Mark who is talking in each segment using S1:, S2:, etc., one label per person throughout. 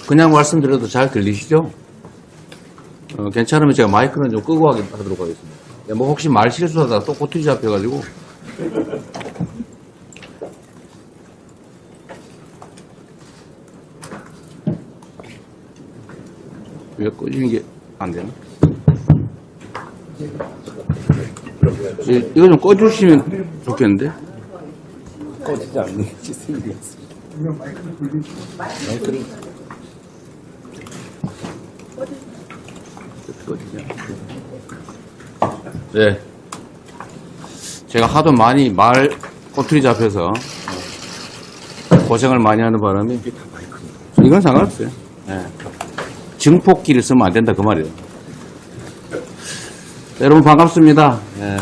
S1: 그냥 말씀드려도 잘 들리시죠? 괜찮으면 제가 마이크는 좀 끄고 하도록 하겠습니다. 뭐 혹시 말 실수하다가 또 꼬투리 잡혀가지고. 왜 꺼지는 게 안 되나? 이거 좀 꺼주시면 좋겠는데?
S2: 꺼지지 않는 시스템이 있습니다. 마이크를
S1: 꺼지냐? 네. 제가 하도 많이 말 꼬투리 잡혀서 고생을 많이 하는 바람에 이건 상관없어요. 네. 증폭기를 쓰면 안 된다 그 말이에요. 여러분 반갑습니다. 네.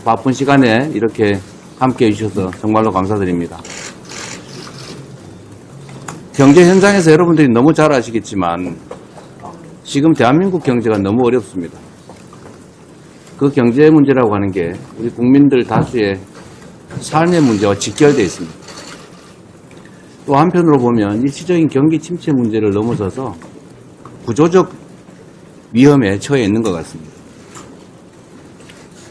S1: 바쁜 시간에 이렇게 함께 해주셔서 정말로 감사드립니다. 경제 현장에서 여러분들이 너무 잘 아시겠지만 지금 대한민국 경제가 너무 어렵습니다. 그 경제 문제라고 하는 게 우리 국민들 다수의 삶의 문제와 직결되어 있습니다. 또 한편으로 보면 일시적인 경기 침체 문제를 넘어서서 구조적 위험에 처해 있는 것 같습니다.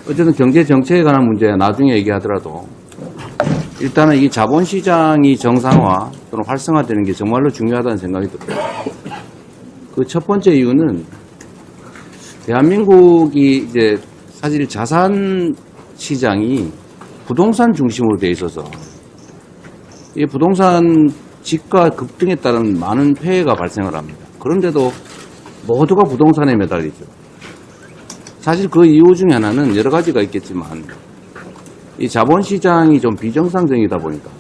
S1: 어쨌든 경제 정책에 관한 문제야 나중에 얘기하더라도 일단은 이 자본시장이 정상화 또는 활성화되는 게 정말로 중요하다는 생각이 들어요. 그 첫 번째 이유는 대한민국이 이제 사실 자산 시장이 부동산 중심으로 되어 있어서 이 부동산 집가 급등에 따른 많은 폐해가 발생을 합니다. 그런데도 모두가 부동산에 매달리죠. 사실 그 이유 중에 하나는 여러 가지가 있겠지만 이 자본시장이 좀 비정상적이다 보니까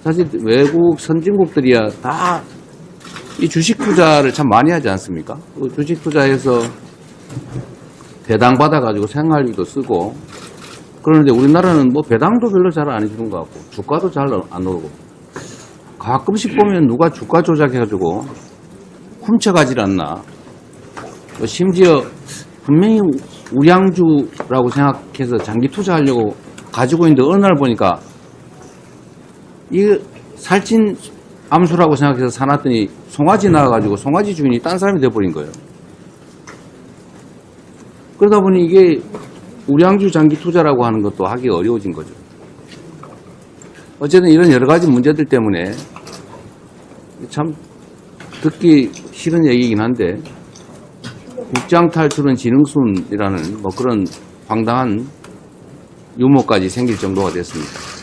S1: 사실 외국 선진국들이야 다 이 주식 투자를 참 많이 하지 않습니까? 주식 투자해서 배당 받아가지고 생활비도 쓰고 그런데 우리나라는 뭐 배당도 별로 잘 안 해주는 것 같고 주가도 잘 안 오르고 가끔씩 보면 누가 주가 조작해가지고 훔쳐가질 않나. 심지어 분명히 우량주라고 생각해서 장기 투자하려고 가지고 있는데 어느 날 보니까 이 살찐 암수라고 생각해서 사놨더니 송아지 나와가지고 송아지 주인이 딴 사람이 돼버린 거예요. 그러다 보니 이게 우량주 장기 투자라고 하는 것도 하기 어려워진 거죠. 어쨌든 이런 여러 가지 문제들 때문에 참 듣기 싫은 얘기이긴 한데 국장 탈출은 지능순이라는 뭐 그런 황당한 유머까지 생길 정도가 됐습니다.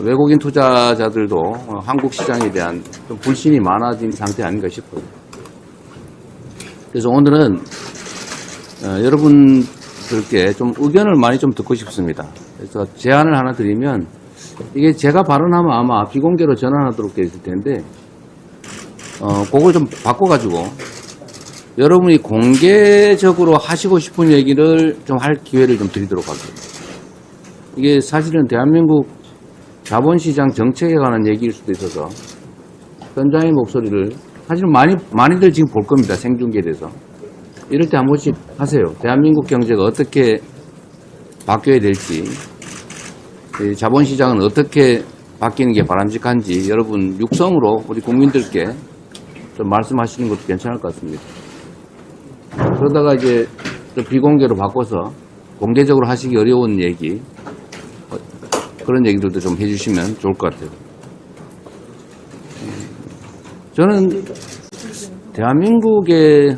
S1: 외국인 투자자들도 한국 시장에 대한 좀 불신이 많아진 상태 아닌가 싶어요. 그래서 오늘은 여러분들께 좀 의견을 많이 좀 듣고 싶습니다. 그래서 제안을 하나 드리면 이게 제가 발언하면 아마 비공개로 전환하도록 되어 있을 텐데 그걸 좀 바꿔가지고 여러분이 공개적으로 하시고 싶은 얘기를 좀 할 기회를 좀 드리도록 하겠습니다. 이게 사실은 대한민국 자본시장 정책에 관한 얘기일 수도 있어서 현장의 목소리를 사실 많이들 지금 볼 겁니다. 생중계돼서. 이럴 때 한 번씩 하세요. 대한민국 경제가 어떻게 바뀌어야 될지, 자본시장은 어떻게 바뀌는 게 바람직한지 여러분 육성으로 우리 국민들께 좀 말씀하시는 것도 괜찮을 것 같습니다. 그러다가 이제 좀 비공개로 바꿔서 공개적으로 하시기 어려운 얘기, 그런 얘기들도 좀 해주시면 좋을 것 같아요. 저는 대한민국의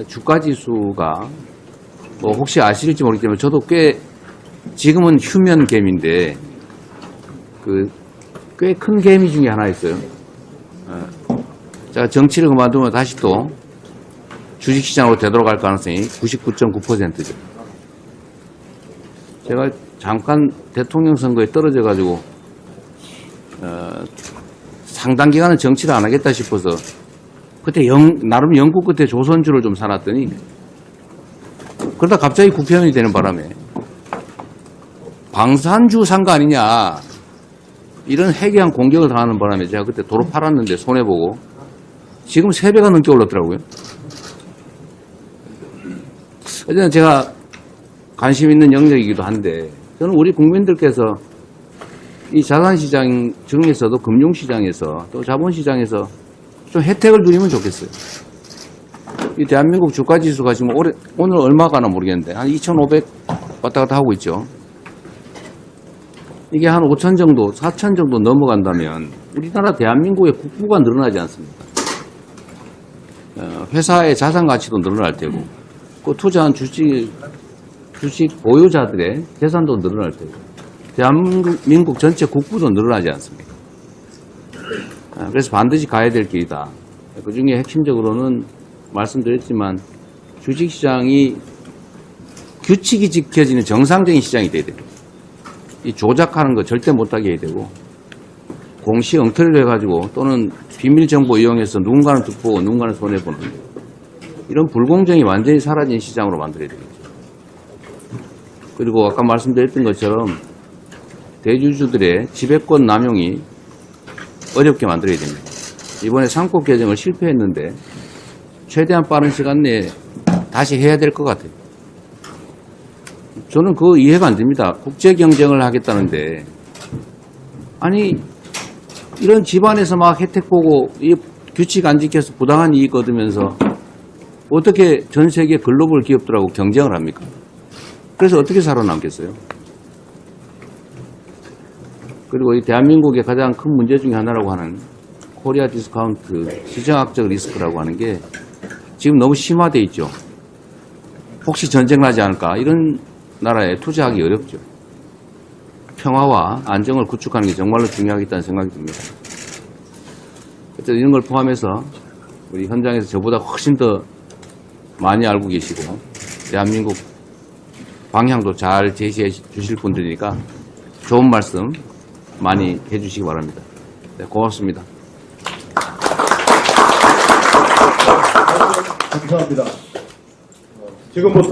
S1: 주가지수가 뭐 혹시 아실지 모르겠지만 저도 꽤 지금은 휴면개미인데 꽤 큰 개미 중에 하나 있어요. 제가 정치를 그만두면 다시 또 주식시장으로 되돌아갈 가능성이 99.9%죠. 제가 잠깐 대통령 선거에 떨어져가지고 상당 기간은 정치를 안 하겠다 싶어서 그때 나름 영국 끝에 조선주를 좀 사놨더니 그러다 갑자기 국회의원이 되는 바람에 방산주 산 거 아니냐 이런 해괴한 공격을 당하는 바람에 제가 그때 도로 팔았는데 손해보고 지금 3배가 넘게 올랐더라고요. 어쨌든 제가 관심 있는 영역이기도 한데 저는 우리 국민들께서 이 자산시장 중에서도 금융시장에서 또 자본시장에서 좀 혜택을 누리면 좋겠어요. 이 대한민국 주가지수가 지금 오늘 얼마 가나 모르겠는데 한 2,500 왔다 갔다 하고 있죠. 이게 한 5천 정도, 4천 정도 넘어간다면 우리나라 대한민국의 국부가 늘어나지 않습니까? 회사의 자산 가치도 늘어날 테고, 그 투자한 주식 보유자들의 재산도 늘어날 테고, 대한민국 전체 국부도 늘어나지 않습니까? 그래서 반드시 가야 될 길이다. 그 중에 핵심적으로는 말씀드렸지만 주식시장이 규칙이 지켜지는 정상적인 시장이 돼야 됩니다. 이 조작하는 거 절대 못하게 해야 되고, 공시 엉터리를 해가지고 또는 비밀 정보 이용해서 누군가는 득보고 누군가는 손해보는 이런 불공정이 완전히 사라진 시장으로 만들어야 되겠죠. 그리고 아까 말씀드렸던 것처럼 대주주들의 지배권 남용이 어렵게 만들어야 됩니다. 이번에 상법 개정을 실패했는데 최대한 빠른 시간 내에 다시 해야 될 것 같아요. 저는 그거 이해가 안 됩니다. 국제 경쟁을 하겠다는데, 아니 이런 집안에서 막 혜택 보고 이 규칙 안 지켜서 부당한 이익 얻으면서 어떻게 전 세계 글로벌 기업들하고 경쟁을 합니까? 그래서 어떻게 살아남겠어요? 그리고 이 대한민국의 가장 큰 문제 중에 하나라고 하는 코리아 디스카운트 시장학적 리스크라고 하는 게 지금 너무 심화되어 있죠. 혹시 전쟁 나지 않을까? 이런 나라에 투자하기 어렵죠. 평화와 안정을 구축하는 게 정말로 중요하겠다는 생각이 듭니다. 어쨌든 이런 걸 포함해서 우리 현장에서 저보다 훨씬 더 많이 알고 계시고 대한민국 방향도 잘 제시해 주실 분들이니까 좋은 말씀 많이 해주시기 바랍니다. 네, 고맙습니다.
S3: 감사합니다. 지금부터